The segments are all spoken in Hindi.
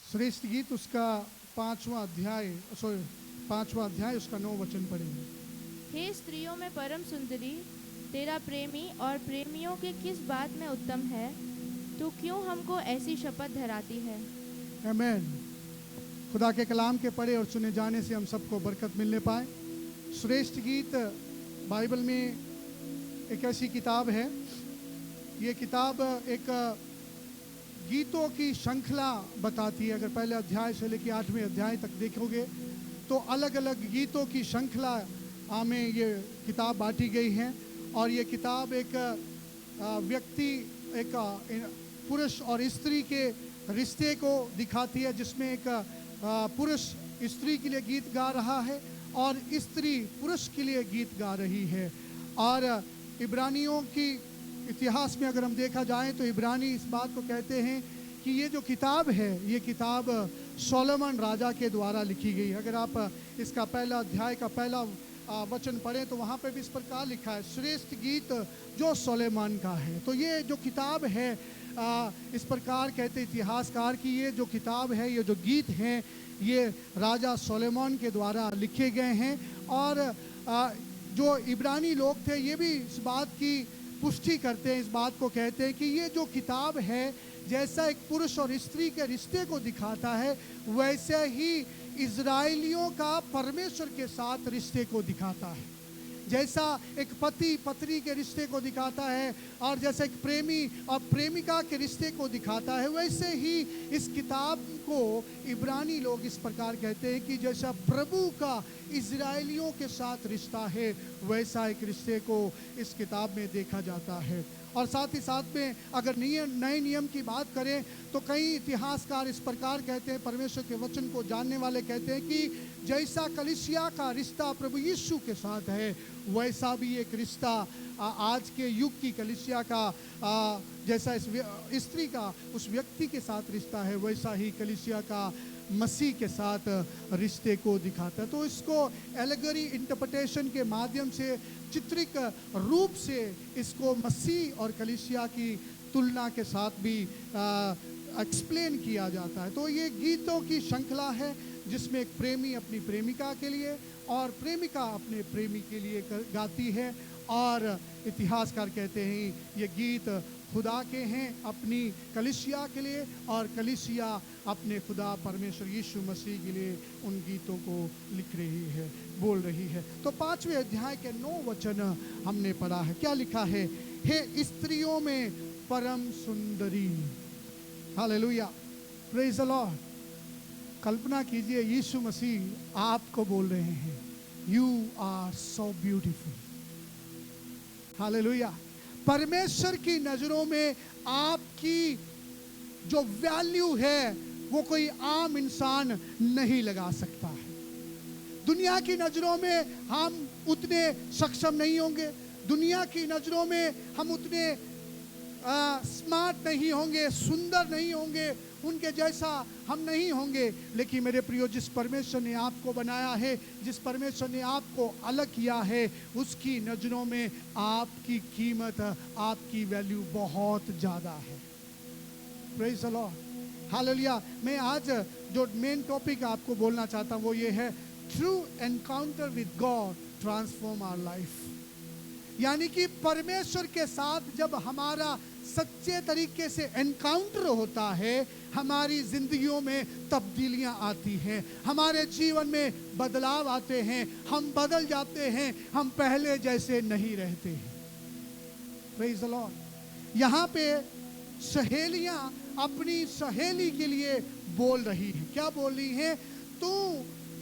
श्रेष्ठ गीत उसका 5वां अध्याय उसका 9 वचन पढ़ेंगे। हे स्त्रियों में परम सुंदरी, तेरा प्रेमी और प्रेमियों के किस बात में उत्तम है? तू क्यों हमको ऐसी शपथ धराती है? आमीन। खुदा के कलाम के पढ़े और सुने जाने से हम सबको बरकत मिलने पाए। श्रेष्ठ गीत बाइबल में एक ऐसी किताब है, ये किताब एक गीतों की श्रृंखला बताती है। अगर पहले अध्याय से लेकर 8वें अध्याय तक देखोगे तो अलग अलग गीतों की श्रृंखला में ये किताब बांटी गई है। और ये किताब एक व्यक्ति, एक पुरुष और स्त्री के रिश्ते को दिखाती है, जिसमें एक पुरुष स्त्री के लिए गीत गा रहा है और स्त्री पुरुष के लिए गीत गा रही है। और इब्रानियों की इतिहास में अगर हम देखा जाए तो इब्रानी इस बात को कहते हैं कि ये जो किताब है, ये किताब सोलोमन राजा के द्वारा लिखी गई। अगर आप इसका पहला अध्याय का पहला वचन पढ़ें तो वहाँ पे भी इस प्रकार लिखा है, श्रेष्ठ गीत जो सोलोमन का है। तो ये जो किताब है, इस प्रकार कहते इतिहासकार कि ये जो किताब है, ये जो गीत हैं, ये राजा सोलोमन के द्वारा लिखे गए हैं। और जो इब्रानी लोग थे ये भी इस बात की पुष्टि करते हैं, इस बात को कहते हैं कि ये जो किताब है, जैसा एक पुरुष और स्त्री के रिश्ते को दिखाता है, वैसे ही इजराइलियों का परमेश्वर के साथ रिश्ते को दिखाता है। जैसा एक पति पत्नी के रिश्ते को दिखाता है और जैसे एक प्रेमी और प्रेमिका के रिश्ते को दिखाता है, वैसे ही इस किताब को इब्रानी लोग इस प्रकार कहते हैं कि जैसा प्रभु का इजराइलियों के साथ रिश्ता है, वैसा एक रिश्ते को इस किताब में देखा जाता है। और साथ ही साथ में अगर नए नियम की बात करें तो कई इतिहासकार इस प्रकार कहते हैं, परमेश्वर के वचन को जानने वाले कहते हैं कि जैसा कलीसिया का रिश्ता प्रभु यीशु के साथ है, वैसा भी एक रिश्ता आज के युग की कलीसिया का जैसा इस स्त्री का उस व्यक्ति के साथ रिश्ता है, वैसा ही कलीसिया का मसीह के साथ रिश्ते को दिखाता है। तो इसको एलेगरी इंटरप्रिटेशन के माध्यम से, चित्रिक रूप से इसको मसीह और कलीसिया की तुलना के साथ भी एक्सप्लेन किया जाता है। तो ये गीतों की श्रृंखला है जिसमें एक प्रेमी अपनी प्रेमिका के लिए और प्रेमिका अपने प्रेमी के लिए गाती है। और इतिहासकार कहते हैं ये गीत खुदा के हैं अपनी कलीसिया के लिए, और कलीसिया अपने खुदा परमेश्वर यीशु मसीह के लिए उन गीतों को लिख रही है, बोल रही है। तो 5वें अध्याय के 9 वचन हमने पढ़ा है। क्या लिखा है? हे स्त्रियों में परम सुंदरी। Hallelujah, praise the lord. कल्पना कीजिए यीशु मसीह आपको बोल रहे हैं, you are so beautiful. Hallelujah. परमेश्वर की नजरों में आपकी जो वैल्यू है वो कोई आम इंसान नहीं लगा सकता है। दुनिया की नजरों में हम उतने सक्षम नहीं होंगे, दुनिया की नजरों में हम उतने स्मार्ट नहीं होंगे, सुंदर नहीं होंगे, उनके जैसा हम नहीं होंगे। लेकिन मेरे प्रियो, जिस परमेश्वर ने आपको बनाया है, जिस परमेश्वर ने आपको अलग किया है, उसकी नजरों में आपकी कीमत, आपकी वैल्यू बहुत ज्यादा है। Praise the Lord, hallelujah. मैं आज जो मेन टॉपिक आपको बोलना चाहता हूं वो ये है, true encounter with God transform our life. यानी कि परमेश्वर के साथ जब हमारा सच्चे तरीके से एनकाउंटर होता है, हमारी जिंदगियों में तब्दीलियां आती हैं, हमारे जीवन में बदलाव आते हैं, हम बदल जाते हैं, हम पहले जैसे नहीं रहते हैं। Praise the Lord. यहाँ पे सहेलियां अपनी सहेली के लिए बोल रही हैं। क्या बोल रही हैं? तू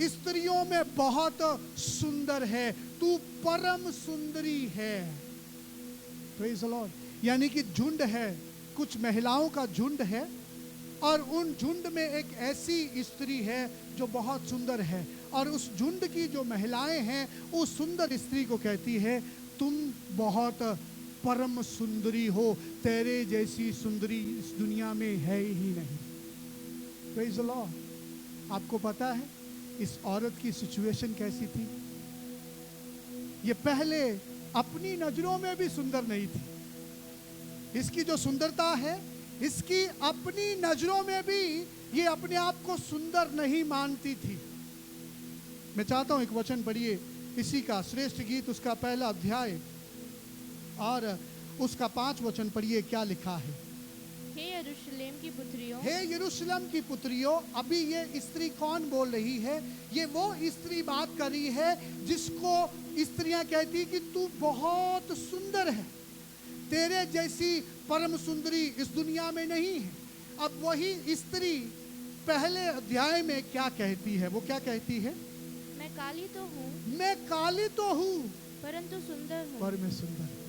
स्त्रियों में बहुत सुंदर है, तू परम सुंदरी है। Praise the Lord. यानी कि झुंड है, कुछ महिलाओं का झुंड है, और उन झुंड में एक ऐसी स्त्री है जो बहुत सुंदर है, और उस झुंड की जो महिलाएं हैं उस सुंदर स्त्री को कहती है, तुम बहुत परम सुंदरी हो, तेरे जैसी सुंदरी इस दुनिया में है ही नहीं। Praise the Lord. आपको पता है इस औरत की सिचुएशन कैसी थी? ये पहले अपनी नजरों में भी सुंदर नहीं थी। इसकी जो सुंदरता है, इसकी अपनी नजरों में भी ये अपने आप को सुंदर नहीं मानती थी। मैं चाहता हूं एक वचन पढ़िए इसी का, श्रेष्ठ गीत उसका पहला अध्याय और उसका 5 वचन पढ़िए, क्या लिखा है। हे यरूशलेम की पुत्रियों, हे यरूशलेम की पुत्रियों, अभी ये स्त्री कौन बोल रही है? ये वो स्त्री बात कर रही है जिसको स्त्रियां कहती कि तू बहुत सुंदर है, तेरे जैसी परम सुंदरी इस दुनिया में नहीं है। अब वही स्त्री पहले अध्याय में क्या कहती है? वो क्या कहती है? मैं काली तो हूँ, मैं काली तो हूँ परंतु सुंदर हूँ। पर मैं सुंदर हूँ।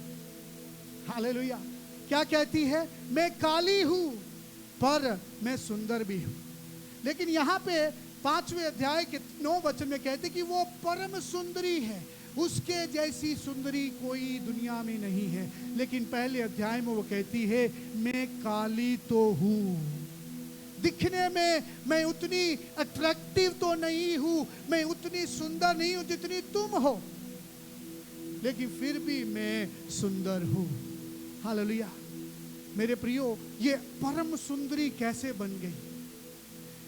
हालेलुया। क्या कहती है? मैं काली हूँ पर मैं सुंदर भी हूँ। लेकिन यहाँ पे 5वें अध्याय के 9 वचन में कहते कि वो परम सुंदरी है, उसके जैसी सुंदरी कोई दुनिया में नहीं है। लेकिन पहले अध्याय में वो कहती है मैं काली तो हूँ, दिखने में मैं उतनी अट्रैक्टिव तो नहीं हूँ, मैं उतनी सुंदर नहीं हूँ जितनी तुम हो, लेकिन फिर भी मैं सुंदर हूँ। हालेलुया। मेरे प्रियो, ये परम सुंदरी कैसे बन गई?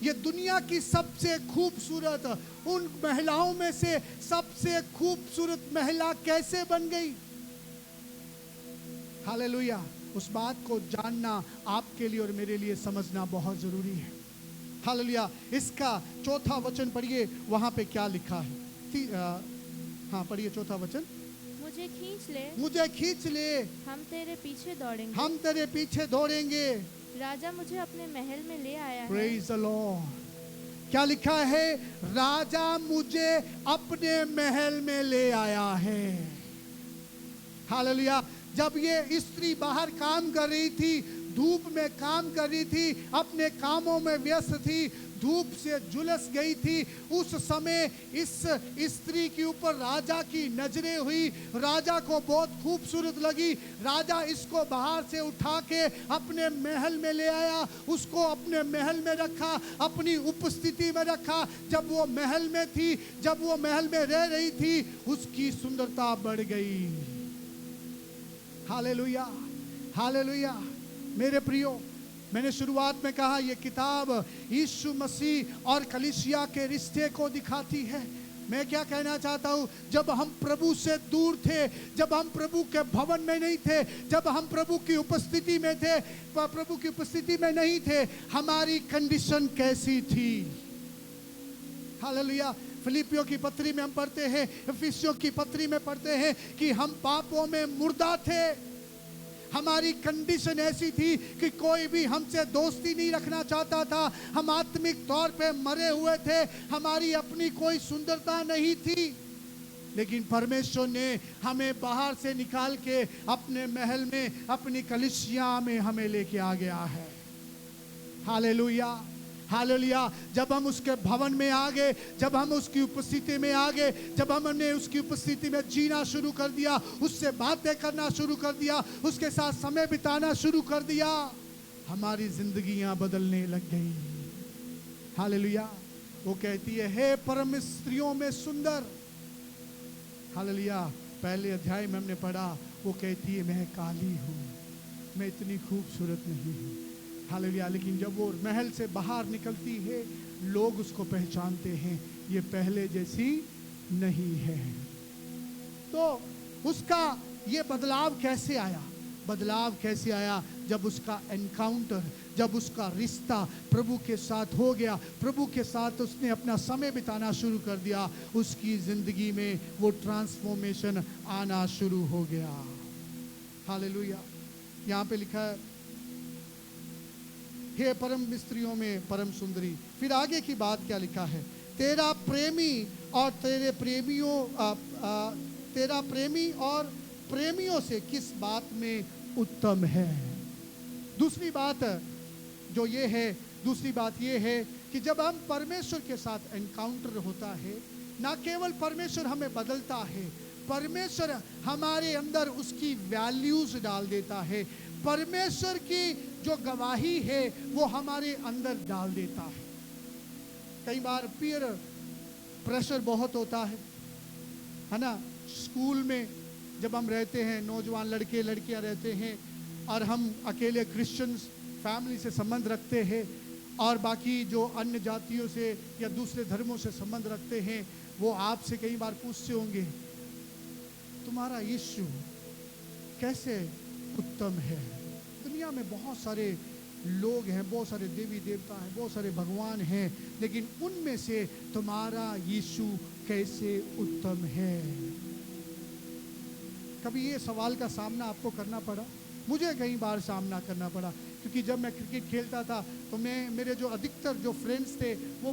ये दुनिया की सबसे खूबसूरत, उन महिलाओं में से सबसे खूबसूरत महिला कैसे बन गई? हालेलुया। उस बात को जानना आपके लिए और मेरे लिए समझना बहुत जरूरी है। हालेलुया। इसका 4था वचन पढ़िए, वहां पे क्या लिखा है? हाँ पढ़िए 4था वचन। मुझे खींच ले, मुझे खींच ले, हम तेरे पीछे दौड़ेंगे, हम तेरे पीछे दौड़ेंगे। राजा मुझे अपने महल में ले आया है। Praise the Lord. क्या लिखा है? राजा मुझे अपने महल में ले आया है। हालेलुया। जब ये स्त्री बाहर काम कर रही थी, धूप में काम कर रही थी, अपने कामों में व्यस्त थी, धूप से झुलस गई थी, उस समय इस स्त्री के ऊपर राजा की नजरें हुई। राजा को बहुत खूबसूरत लगी। राजा इसको बाहर से उठा के अपने महल में ले आया, उसको अपने महल में रखा, अपनी उपस्थिति में रखा। जब वो महल में थी, जब वो महल में रह रही थी, उसकी सुंदरता बढ़ गई। Hallelujah, hallelujah. मेरे प्रियो, मैंने शुरुआत में कहा यह किताब यीशु मसीह और कलीसिया के रिश्ते को दिखाती है। मैं क्या कहना चाहता हूँ, जब हम प्रभु से दूर थे, जब हम प्रभु के भवन में नहीं थे, जब हम प्रभु की उपस्थिति में थे, प्रभु की उपस्थिति में नहीं थे, हमारी कंडीशन कैसी थी? हालेलुया। फिलिपियों की पत्री में हम पढ़ते हैं, इफिसियों की पत्री में पढ़ते हैं कि हम पापों में मुर्दा थे। हमारी कंडीशन ऐसी थी कि कोई भी हमसे दोस्ती नहीं रखना चाहता था। हम आत्मिक तौर पे मरे हुए थे, हमारी अपनी कोई सुंदरता नहीं थी। लेकिन परमेश्वर ने हमें बाहर से निकाल के अपने महल में, अपनी कलीसिया में हमें लेके आ गया है। Hallelujah, hallelujah. जब हम उसके भवन में आ गए, जब हम उसकी उपस्थिति में आ गए, जब हमने उसकी उपस्थिति में जीना शुरू कर दिया, उससे बातें करना शुरू कर दिया, उसके साथ समय बिताना शुरू कर दिया, हमारी जिंदगियां बदलने लग गई। हालेलुया। वो कहती है हे परम स्त्रियों में सुंदर। हालेलुया। पहले अध्याय में हमने पढ़ा, वो कहती है मैं काली हूं, मैं इतनी खूबसूरत नहीं हूं। हालेलुया। लेकिन जब वो महल से बाहर निकलती है, लोग उसको पहचानते हैं, ये पहले जैसी नहीं है। तो उसका ये बदलाव कैसे आया? बदलाव कैसे आया? जब उसका एनकाउंटर, जब उसका रिश्ता प्रभु के साथ हो गया, प्रभु के साथ उसने अपना समय बिताना शुरू कर दिया, उसकी जिंदगी में वो ट्रांसफॉर्मेशन आना शुरू हो गया। हालेलुया। यहाँ पे लिखा है हे परम स्त्रियों में परम सुंदरी। फिर आगे की बात क्या लिखा है? तेरा प्रेमी और तेरे प्रेमियों तेरा प्रेमी और प्रेमियों से किस बात में उत्तम है? दूसरी बात जो ये है, दूसरी बात ये है कि जब हम परमेश्वर के साथ एनकाउंटर होता है, ना केवल परमेश्वर हमें बदलता है, परमेश्वर हमारे अंदर उसकी वैल्यूज डाल देता है। परमेश्वर की जो गवाही है वो हमारे अंदर डाल देता है। कई बार पीयर प्रेशर बहुत होता है ना। स्कूल में जब हम रहते हैं, नौजवान लड़के लड़कियां रहते हैं और हम अकेले क्रिश्चियंस फैमिली से संबंध रखते हैं, और बाकी जो अन्य जातियों से या दूसरे धर्मों से संबंध रखते हैं, वो आपसे कई बार पूछते होंगे, तुम्हारा यीशु कैसे उत्तम है। दुनिया में बहुत सारे लोग हैं, बहुत सारे देवी देवता हैं, बहुत सारे भगवान हैं, लेकिन उनमें से तुम्हारा यीशु कैसे उत्तम है। कभी ये सवाल का सामना आपको करना पड़ा? मुझे कई बार सामना करना पड़ा, क्योंकि जब मैं क्रिकेट खेलता था तो मेरे जो अधिकतर जो फ्रेंड्स थे वो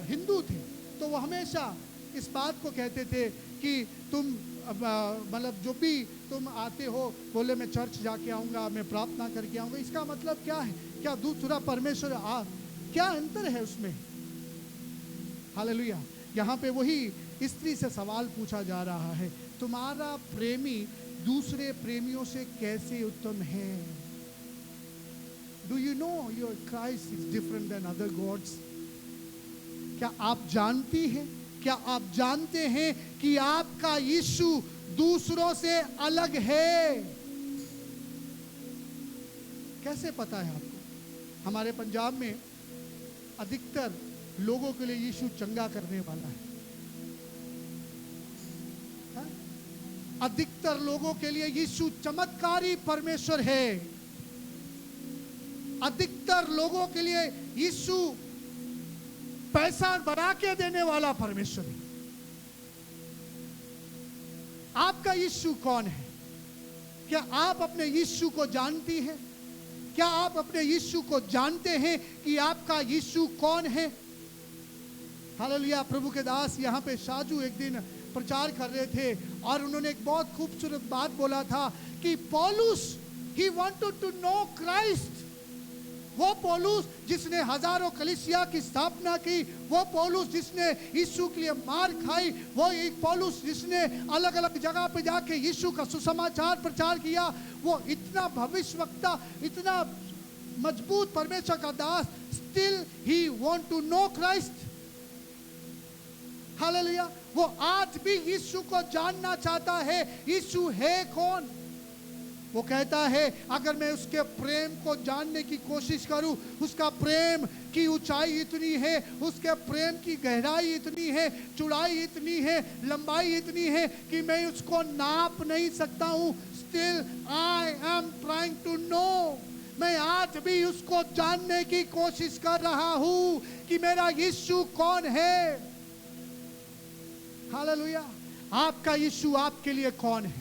हिंदू थे, तो वो हमेशा इस बात को कहते थे कि तुम मतलब जो भी तुम आते हो, बोले मैं चर्च जाके आऊँगा, मैं प्रार्थना करके आऊँगा, इसका मतलब क्या है? क्या दूसरा परमेश्वर क्या अंतर है उसमें? हालेलुया। यहाँ पे वही स्त्री से सवाल पूछा जा रहा है, तुम्हारा प्रेमी दूसरे प्रेमियों से कैसे उत्तम है? Do you know your Christ is different than other gods? क्या आप जानती हैं, क्या आप जानते हैं कि आपका यीशु दूसरों से अलग है? कैसे पता है आपको? हमारे पंजाब में अधिकतर लोगों के लिए यीशु चंगा करने वाला है। अधिकतर लोगों के लिए यीशु चमत्कारी परमेश्वर है। अधिकतर लोगों के लिए यीशु पैसा बना के देने वाला परमेश्वर है। आपका यीशु कौन है? क्या आप अपने यीशु को जानती हैं? क्या आप अपने यीशु को जानते हैं कि आपका यीशु कौन है? हालेलुया। प्रभु के दास यहाँ पे शाजू एक दिन प्रचार कर रहे थे और उन्होंने एक बहुत खूबसूरत बात बोला था कि पौलुस he wanted to know Christ. वो पौलुस जिसने हजारों कलीसिया की स्थापना की, वो पौलुस जिसने यीशु के लिए मार खाई, वो एक पौलुस जिसने अलग अलग जगह पे जाके यीशु का सुसमाचार प्रचार किया, वो इतना भविष्यवक्ता, इतना मजबूत परमेश्वर का दास, still he want to know Christ. Hallelujah. वो आज भी यीशु को जानना चाहता है, यीशु है कौन। वो कहता है अगर मैं उसके प्रेम को जानने की कोशिश करूं, उसका प्रेम की ऊंचाई इतनी है, उसके प्रेम की गहराई इतनी है, चौड़ाई इतनी है, लंबाई इतनी है कि मैं उसको नाप नहीं सकता हूं। Still I am trying to know. मैं आज भी उसको जानने की कोशिश कर रहा हूं कि मेरा यीशु कौन है। हालेलुया। आपका यीशु आपके लिए कौन है?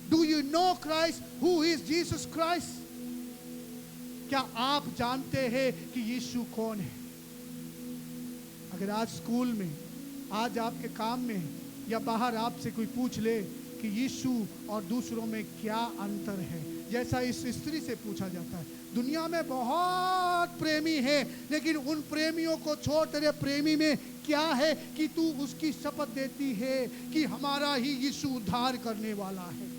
Do you know Christ? Who is Jesus Christ? क्या आप जानते हैं कि यीशु कौन है? अगर आज स्कूल में, आज आपके काम में या बाहर आपसे कोई पूछ ले कि यीशु और दूसरों में क्या अंतर है, जैसा इस स्त्री से पूछा जाता है। दुनिया में बहुत प्रेमी है, लेकिन उन प्रेमियों को छोड़ तेरे प्रेमी में क्या है कि तू उसकी शपथ देती है कि हमारा ही यीशु उद्धार करने वाला है।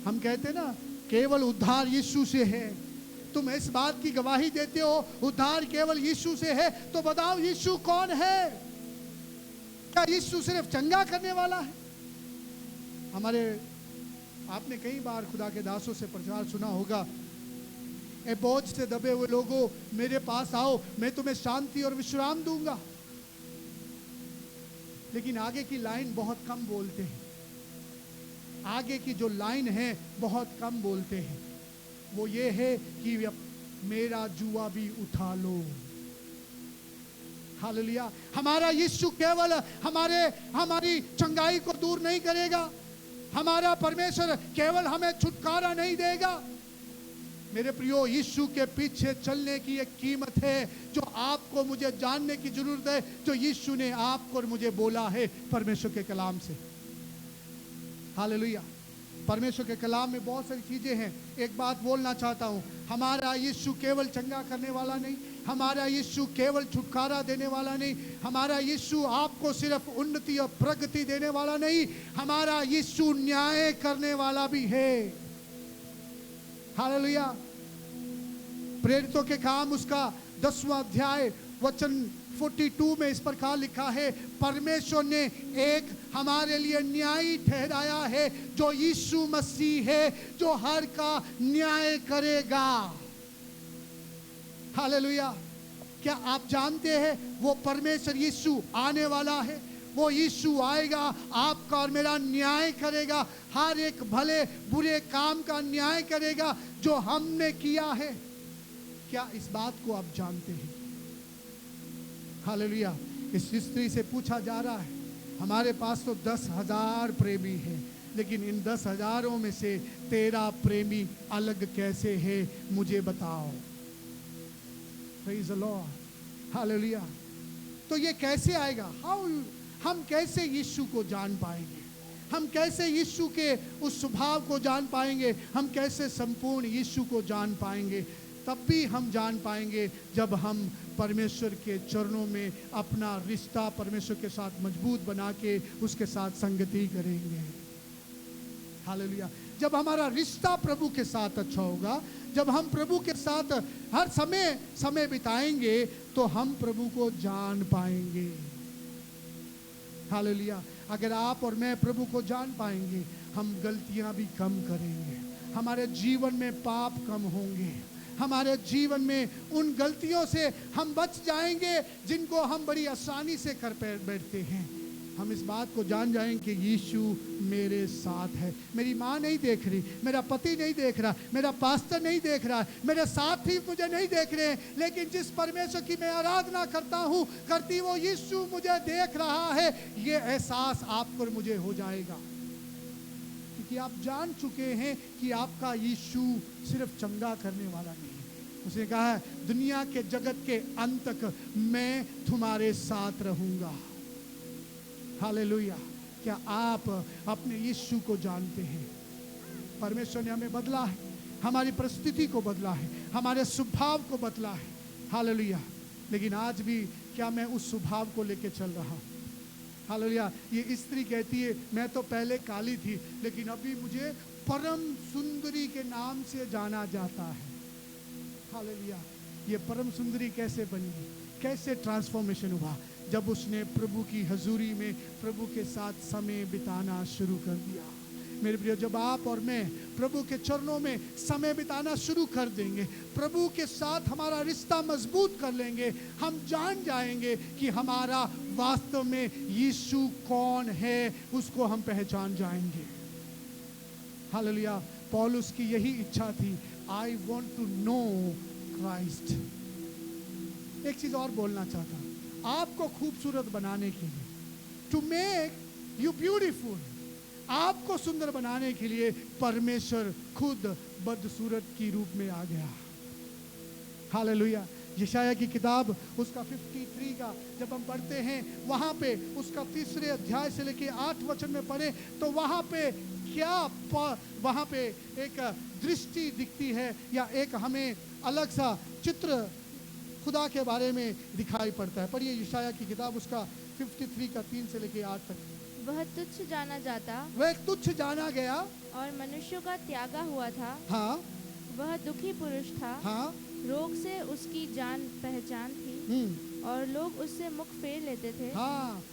हम कहते ना केवल उद्धार यीशु से है। तुम इस बात की गवाही देते हो उद्धार केवल यीशु से है, तो बताओ यीशु कौन है? क्या यीशु सिर्फ चंगा करने वाला है? आपने कई बार खुदा के दासों से प्रचार सुना होगा, ए बोझ से दबे हुए लोगों मेरे पास आओ, मैं तुम्हें शांति और विश्राम दूंगा। लेकिन आगे की लाइन बहुत कम बोलते हैं। आगे की जो लाइन है बहुत कम बोलते हैं। वो ये है कि मेरा जुआ भी उठा लो। हालेलुया। हमारा यीशु केवल हमारी चंगाई को दूर नहीं करेगा। हमारा परमेश्वर केवल हमें छुटकारा नहीं देगा। मेरे प्रियो, यीशु के पीछे चलने की एक कीमत है जो आपको मुझे जानने की जरूरत है, जो यीशु ने आपको और मुझे बोला है परमेश्वर के कलाम से। हालेलुया। परमेश्वर के कलाम में बहुत सारी चीजें हैं। एक बात बोलना चाहता हूं, हमारा यीशु केवल चंगा करने वाला नहीं, हमारा यीशु केवल छुटकारा देने वाला नहीं, हमारा यीशु आपको सिर्फ उन्नति और प्रगति देने वाला नहीं, हमारा यीशु न्याय करने वाला भी है। हालेलुया। प्रेरितों के काम उसका 10वां अध्याय वचन 42 में इस प्रकार लिखा है, परमेश्वर ने एक हमारे लिए न्यायी ठहराया है जो यीशु मसीह है, जो हर का न्याय करेगा। हालेलुया। क्या आप जानते हैं वो परमेश्वर यीशु आने वाला है? वो यीशु आएगा, आपका और मेरा न्याय करेगा, हर एक भले बुरे काम का न्याय करेगा जो हमने किया है। क्या इस बात को आप जानते हैं? हालेलुया। इस स्त्री से पूछा जा रहा है, हमारे पास तो 10,000 प्रेमी हैं, लेकिन इन 10,000 में से तेरा प्रेमी अलग कैसे है, मुझे बताओ। Praise the Lord. हालेलुया। तो ये कैसे आएगा? हम कैसे यीशु को जान पाएंगे? हम कैसे यीशु के उस स्वभाव को जान पाएंगे? हम कैसे संपूर्ण यीशु को जान पाएंगे? तब भी हम जान पाएंगे जब हम परमेश्वर के चरणों में अपना रिश्ता परमेश्वर के साथ मजबूत बना के उसके साथ संगति करेंगे। हालेलुया। जब हमारा रिश्ता प्रभु के साथ अच्छा होगा, जब हम प्रभु के साथ हर समय बिताएंगे, तो हम प्रभु को जान पाएंगे। हालेलुया। अगर आप और मैं प्रभु को जान पाएंगे, हम गलतियां भी कम करेंगे, हमारे जीवन में पाप कम होंगे, हमारे जीवन में उन गलतियों से हम बच जाएंगे जिनको हम बड़ी आसानी से कर बैठते हैं। हम इस बात को जान जाएंगे कि यीशु मेरे साथ है। मेरी माँ नहीं देख रही, मेरा पति नहीं देख रहा, मेरा पास्टर नहीं देख रहा है, मेरे साथी मुझे नहीं देख रहे हैं, लेकिन जिस परमेश्वर की मैं आराधना करता हूँ, करती वो यीशु मुझे देख रहा है। ये एहसास आपको और मुझे हो जाएगा, क्योंकि आप जान चुके हैं कि आपका यीशु सिर्फ चंगा करने वाला नहीं है। उसने कहा है, दुनिया के जगत के अंत तक मैं तुम्हारे साथ रहूंगा। हालेलुया। क्या आप अपने यीशु को जानते हैं? परमेश्वर ने हमें बदला है, हमारी परिस्थिति को बदला है, हमारे स्वभाव को बदला है। हालेलुया। लेकिन आज भी क्या मैं उस स्वभाव को लेके चल रहा हूँ? हालेलुया। ये स्त्री कहती है, मैं तो पहले काली थी, लेकिन अभी मुझे परम सुंदरी के नाम से जाना जाता है। हालेलुया। ये परम सुंदरी कैसे बनी? कैसे ट्रांसफॉर्मेशन हुआ? जब उसने प्रभु की हजूरी में प्रभु के साथ समय बिताना शुरू कर दिया। मेरे प्रिय, जब आप और मैं प्रभु के चरणों में समय बिताना शुरू कर देंगे, प्रभु के साथ हमारा रिश्ता मजबूत कर लेंगे, हम जान जाएंगे कि हमारा वास्तव में यीशु कौन है, उसको हम पहचान जाएंगे। हालेलुया। पौलुस की यही इच्छा थी, I want to know Christ. एक चीज और बोलना चाहता हूं, आपको खूबसूरत बनाने के लिए, टू मेक यू ब्यूटीफुल, आपको सुंदर बनाने के लिए परमेश्वर खुद बदसूरत की रूप में आ गया। हालेलुया। यशाया की किताब उसका 53 का जब हम पढ़ते हैं, वहां पे उसका 3 अध्याय से लेके 8 वचन में पढ़े, तो वहां पे क्या वहां पे एक दृष्टि दिखती है, या एक हमें अलग सा चित्र खुदा के बारे में दिखाई पड़ता है। पढ़िए यशाया की किताब उसका 53 का 3 से लेके 8 तक। वह तुच्छ जाना जाता, वह तुच्छ जाना गया और मनुष्यों का त्यागा हुआ था। हाँ। वह दुखी पुरुष था, हाँ। रोग से उसकी जान पहचान थी, और लोग उससे मुख फेर लेते थे। हाँ,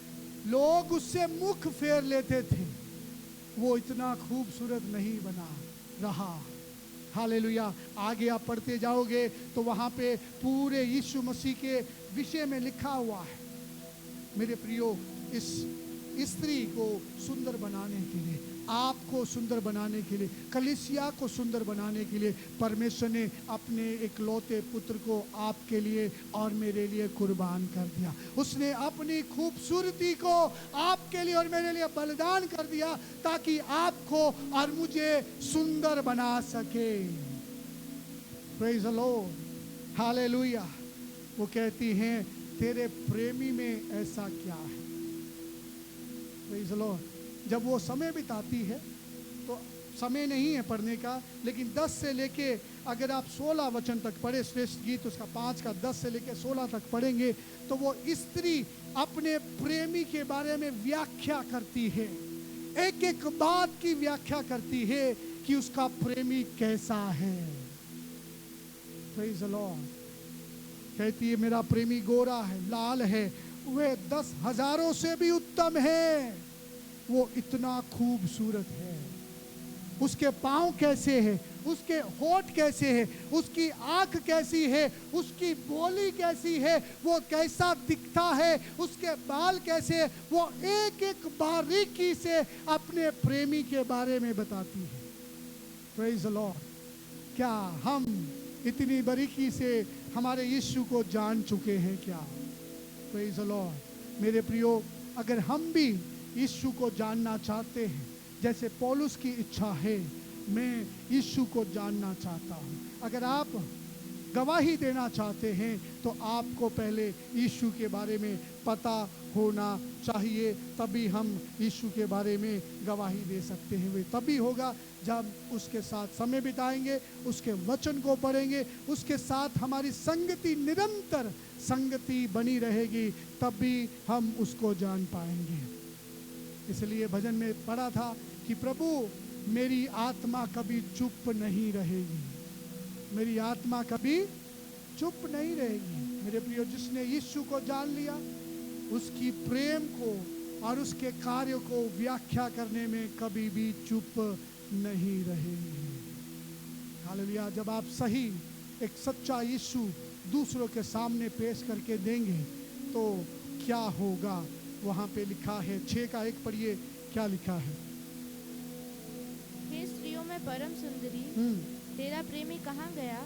लोग उससे मुख फेर लेते थे। वो इतना खूबसूरत नहीं बना रहा। हालेलुया। आगे आप पढ़ते जाओगे तो वहां पे पूरे यीशु मसीह के विषय में लिखा हुआ है। मेरे प्रियो, इस स्त्री को सुंदर बनाने के लिए, आपको सुंदर बनाने के लिए, कलीसिया को सुंदर बनाने के लिए परमेश्वर ने अपने इकलौते पुत्र को आपके लिए और मेरे लिए कुर्बान कर दिया। उसने अपनी खूबसूरती को आपके लिए और मेरे लिए बलिदान कर दिया, ताकि आपको और मुझे सुंदर बना सके। Praise the Lord. हालेलुया। वो कहती हैं, तेरे प्रेमी में ऐसा क्या है? Praise the Lord. जब वो समय बिताती है, तो समय नहीं है पढ़ने का, लेकिन 10 से लेके अगर आप 16 वचन तक पढ़े, श्रेष्ठ गीत उसका 5 का 10 से लेके 16 तक पढ़ेंगे, तो वो स्त्री अपने प्रेमी के बारे में व्याख्या करती है, एक एक बात की व्याख्या करती है कि उसका प्रेमी कैसा है। Praise the Lord. कहती है, मेरा प्रेमी गोरा है, लाल है, वह 10,000 से भी उत्तम है, वो इतना खूबसूरत है। उसके पांव कैसे हैं? उसके होठ कैसे है, उसकी आंख कैसी है, उसकी बोली कैसी है, वो कैसा दिखता है, उसके बाल कैसे है, वो एक एक बारीकी से अपने प्रेमी के बारे में बताती है। Praise the Lord. क्या हम इतनी बारीकी से हमारे यीशु को जान चुके हैं क्या? Praise the Lord. मेरे प्रियो, अगर हम भी यीशु को जानना चाहते हैं जैसे पौलुस की इच्छा है, मैं यीशु को जानना चाहता हूँ। अगर आप गवाही देना चाहते हैं तो आपको पहले यीशु के बारे में पता होना चाहिए, तभी हम यीशु के बारे में गवाही दे सकते हैं। वे तभी होगा जब उसके साथ समय बिताएंगे, उसके वचन को पढ़ेंगे, उसके साथ हमारी संगति, निरंतर संगति बनी रहेगी, तभी हम उसको जान पाएंगे। इसलिए भजन में पढ़ा था कि प्रभु मेरी आत्मा कभी चुप नहीं रहेगी, मेरी आत्मा कभी चुप नहीं रहेगी। मेरे प्रियो, जिसने यीशु को जान लिया, उसकी प्रेम को और उसके कार्य को व्याख्या करने में कभी भी चुप नहीं रहेगी। हालेलुया। जब आप सही एक सच्चा यीशु दूसरों के सामने पेश करके देंगे तो क्या होगा? वहां पे लिखा है 6 का 1 पढ़िए, क्या लिखा है? हे स्त्रियों में परम सुंदरी, तेरा प्रेमी कहाँ गया?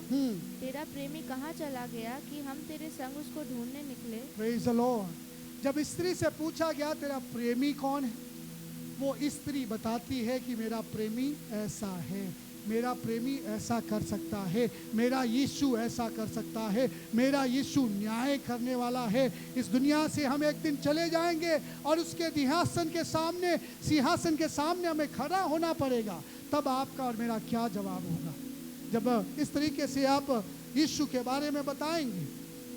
तेरा प्रेमी कहाँ चला गया कि हम तेरे संग उसको ढूंढने निकले? Praise the Lord. जब स्त्री से पूछा गया तेरा प्रेमी कौन है, वो स्त्री बताती है कि मेरा प्रेमी ऐसा है, मेरा प्रेमी ऐसा कर सकता है, मेरा यीशु ऐसा कर सकता है, मेरा यीशु न्याय करने वाला है। इस दुनिया से हम एक दिन चले जाएंगे और उसके सिंहासन के सामने हमें खड़ा होना पड़ेगा। तब आपका और मेरा क्या जवाब होगा? जब इस तरीके से आप यीशु के बारे में बताएंगे,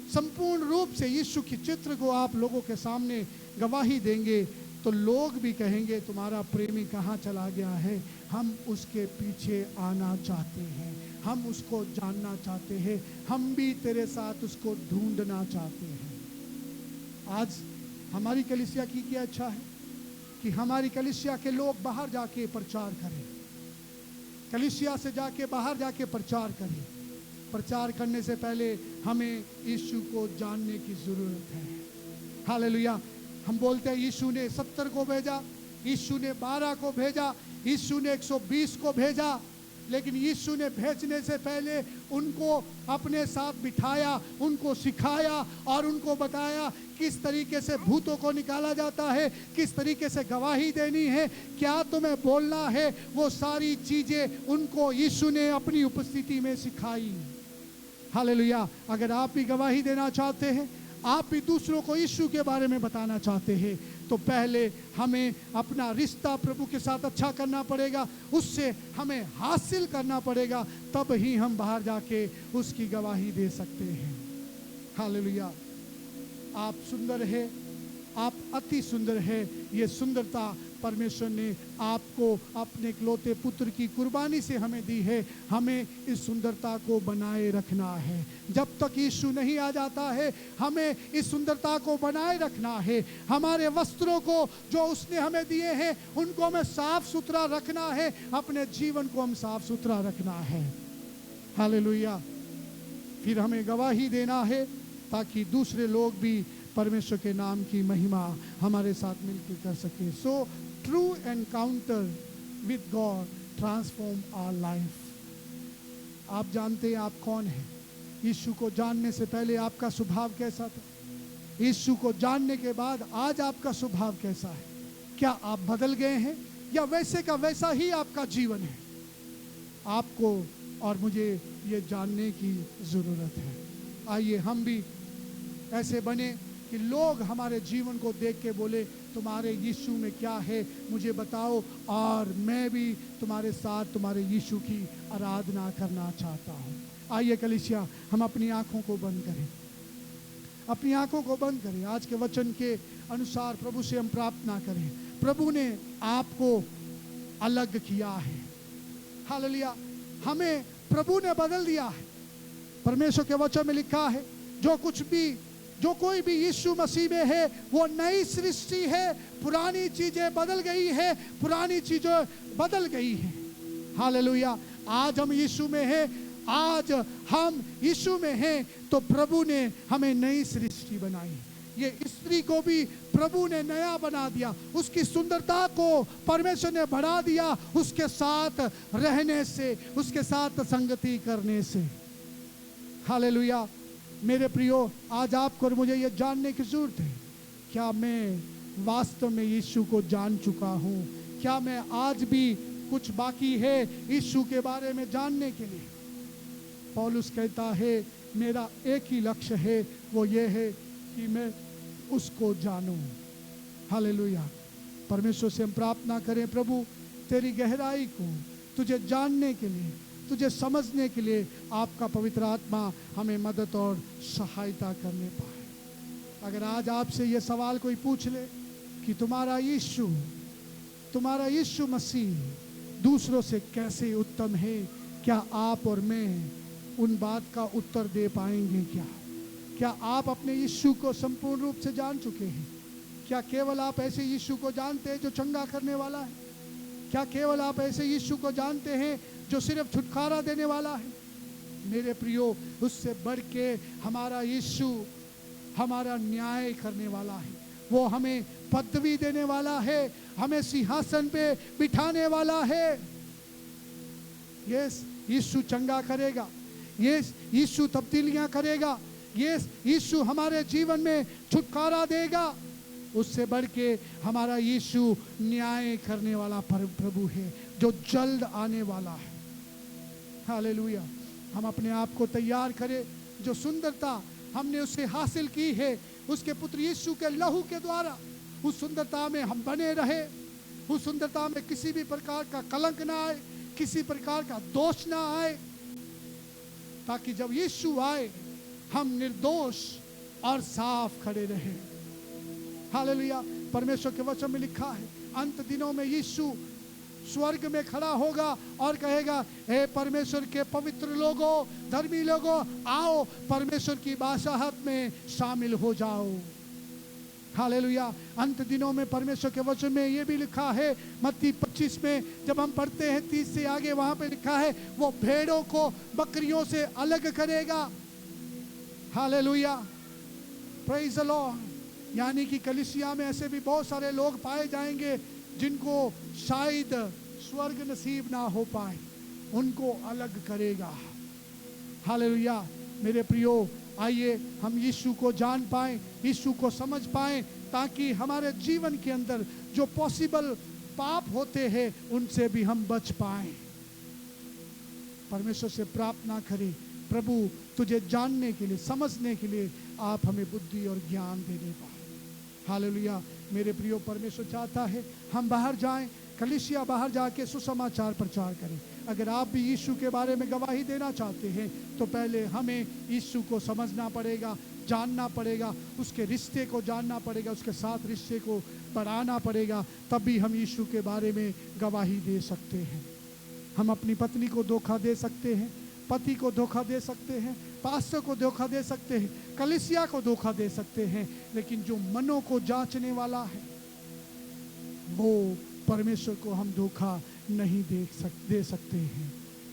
संपूर्ण रूप से यीशु की चित्र को आप लोगों के सामने गवाही देंगे, तो लोग भी कहेंगे तुम्हारा प्रेमी कहाँ चला गया है, हम उसके पीछे आना चाहते हैं, हम उसको जानना चाहते हैं, हम भी तेरे साथ उसको ढूंढना चाहते हैं। आज हमारी कलीसिया की क्या इच्छा है कि हमारी कलीसिया के लोग बाहर जाके प्रचार करें, कलीसिया से जाके बाहर जाके प्रचार करें। प्रचार करने से पहले हमें यीशु को जानने की जरूरत है। हालेलुया। हम बोलते हैं यीशु ने 70 को भेजा, यीशु ने 12 को भेजा, यीशु ने 120 को भेजा, लेकिन यीशु ने भेजने से पहले उनको अपने साथ बिठाया, उनको सिखाया और उनको बताया किस तरीके से भूतों को निकाला जाता है, किस तरीके से गवाही देनी है, क्या तुम्हें बोलना है। वो सारी चीजें उनको यीशु ने अपनी उपस्थिति में सिखाई। हालेलुया। अगर आप भी गवाही देना चाहते हैं, आप भी दूसरों को यीशु के बारे में बताना चाहते हैं, तो पहले हमें अपना रिश्ता प्रभु के साथ अच्छा करना पड़ेगा, उससे हमें हासिल करना पड़ेगा, तब ही हम बाहर जाके उसकी गवाही दे सकते हैं। हालेलुया। आप सुंदर है, आप अति सुंदर है। ये सुंदरता परमेश्वर ने आपको अपने इकलौते पुत्र की कुर्बानी से हमें दी है। हमें इस सुंदरता को बनाए रखना है। जब तक यीशु नहीं आ जाता है, हमें इस सुंदरता को बनाए रखना है। हमारे वस्त्रों को जो उसने हमें दिए हैं, उनको हमें साफ सुथरा रखना है, अपने जीवन को हम साफ सुथरा रखना है। हालेलुया। फिर हमें गवाही देना है ताकि दूसरे लोग भी परमेश्वर के नाम की महिमा हमारे साथ मिलकर कर सके। So true encounter with God transform our life. आप जानते हैं आप कौन है। यीशु को जानने से पहले आपका स्वभाव कैसा था, यीशु को जानने के बाद आज आपका स्वभाव कैसा है? क्या आप बदल गए हैं या वैसे का वैसा ही आपका जीवन है? आपको और मुझे ये जानने की जरूरत है। आइए हम भी ऐसे बने कि लोग हमारे जीवन को देख के बोले तुम्हारे यीशु में क्या है, मुझे बताओ, और मैं भी तुम्हारे साथ तुम्हारे यीशु की आराधना करना चाहता हूँ। आइए कलीसिया, हम अपनी आंखों को बंद करें, अपनी आंखों को बंद करें। आज के वचन के अनुसार प्रभु से हम प्रार्थना करें। प्रभु ने आपको अलग किया है। हालेलुया। हमें प्रभु ने बदल दिया है। परमेश्वर के वचन में लिखा है, जो कोई भी यीशु मसीह में है वो नई सृष्टि है, पुरानी चीजें बदल गई है, पुरानी चीजें बदल गई हैं। हालेलुया। आज हम यीशु में हैं, आज हम यीशु में हैं, तो प्रभु ने हमें नई सृष्टि बनाई। ये स्त्री को भी प्रभु ने नया बना दिया, उसकी सुंदरता को परमेश्वर ने बढ़ा दिया, उसके साथ रहने से, उसके साथ संगति करने से। हालेलुया। मेरे प्रियो, आज आपको और मुझे ये जानने की जरूरत है, क्या मैं वास्तव में यीशु को जान चुका हूँ? क्या मैं आज भी कुछ बाकी है यीशु के बारे में जानने के लिए? पौलुस कहता है, मेरा एक ही लक्ष्य है, वो ये है कि मैं उसको जानूं। हालेलुया। परमेश्वर से हम प्रार्थना करें, प्रभु तेरी गहराई को तुझे जानने के लिए, तुझे समझने के लिए आपका पवित्र आत्मा हमें मदद और सहायता करने पाए। अगर आज आपसे ये सवाल कोई पूछ ले कि तुम्हारा यीशु मसीह दूसरों से कैसे उत्तम है, क्या आप और मैं उन बात का उत्तर दे पाएंगे? क्या आप अपने यीशु को संपूर्ण रूप से जान चुके हैं? क्या केवल आप ऐसे यीशु को जानते हैं जो चंगा करने वाला है? क्या केवल आप ऐसे यीशु को जानते हैं जो सिर्फ छुटकारा देने वाला है? मेरे प्रियो, उससे बढ़ के हमारा यीशु हमारा न्याय करने वाला है। वो हमें पदवी देने वाला है, हमें सिंहासन पे बिठाने वाला है। यस, यीशु चंगा करेगा, यस यीशु तब्दीलियां करेगा, यस यीशु हमारे जीवन में छुटकारा देगा। उससे बढ़ के हमारा यीशु न्याय करने वाला प्रभु है जो जल्द आने वाला है। हालेलुया। हम अपने आप को तैयार करें, जो सुंदरता हमने उससे हासिल की है, उसके पुत्र यीशु के लहू के द्वारा, उस सुंदरता में हम बने रहे। उस सुंदरता में किसी भी प्रकार का कलंक ना आए, किसी प्रकार का दोष ना आए, ताकि जब यीशु आए हम निर्दोष और साफ खड़े रहे। हालेलुया। परमेश्वर के वचन में लिखा है, अंत दिनों में यीशु स्वर्ग में खड़ा होगा और कहेगा, हे परमेश्वर के पवित्र लोगों, धर्मी लोगों, आओ परमेश्वर की बादशाहत में शामिल हो जाओ। हालेलुया। अंत दिनों में परमेश्वर के वचन में ये भी लिखा है, मत्ती 25 में जब हम पढ़ते हैं 30 से आगे, वहां पे लिखा है, वो भेड़ों को बकरियों से अलग करेगा। हालेलुया। Praise the Lord. यानी कि कलीसिया में ऐसे भी बहुत सारे लोग पाए जाएंगे जिनको शायद स्वर्ग नसीब ना हो पाए, उनको अलग करेगा। हालेलुया। मेरे प्रियो, आइए हम यीशु को जान पाएं, यीशु को समझ पाएं, ताकि हमारे जीवन के अंदर जो पॉसिबल पाप होते हैं उनसे भी हम बच पाएं। परमेश्वर से प्रार्थना करें, प्रभु तुझे जानने के लिए, समझने के लिए आप हमें बुद्धि और ज्ञान देने पाए। हालेलुया। मेरे प्रियो, परमेश्वर चाहता है हम बाहर जाएं, कलीसिया बाहर जाके सुसमाचार प्रचार करें। अगर आप भी यीशु के बारे में गवाही देना चाहते हैं तो पहले हमें यीशु को समझना पड़ेगा, जानना पड़ेगा, उसके रिश्ते को जानना पड़ेगा, उसके साथ रिश्ते को बढ़ाना पड़ेगा, तभी हम यीशु के बारे में गवाही दे सकते हैं। हम अपनी पत्नी को धोखा दे सकते हैं, पति को धोखा दे सकते हैं, पास्टर को धोखा दे सकते हैं, कलीसिया को धोखा दे सकते हैं, लेकिन जो मनों को जांचने वाला है वो परमेश्वर को हम धोखा नहीं दे सकते हैं।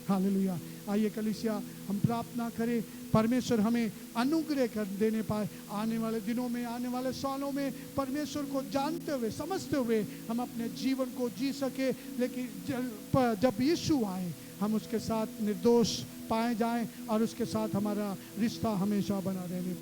हालेलुया। आइए कलीसिया हम प्रार्थना करें, परमेश्वर हमें अनुग्रह कर देने पाए, आने वाले दिनों में, आने वाले सालों में परमेश्वर को जानते हुए, समझते हुए हम अपने जीवन को जी सके। लेकिन जब यीशु आए हम उसके साथ निर्दोष पाए जाएं और उसके साथ हमारा रिश्ता हमेशा बना रहने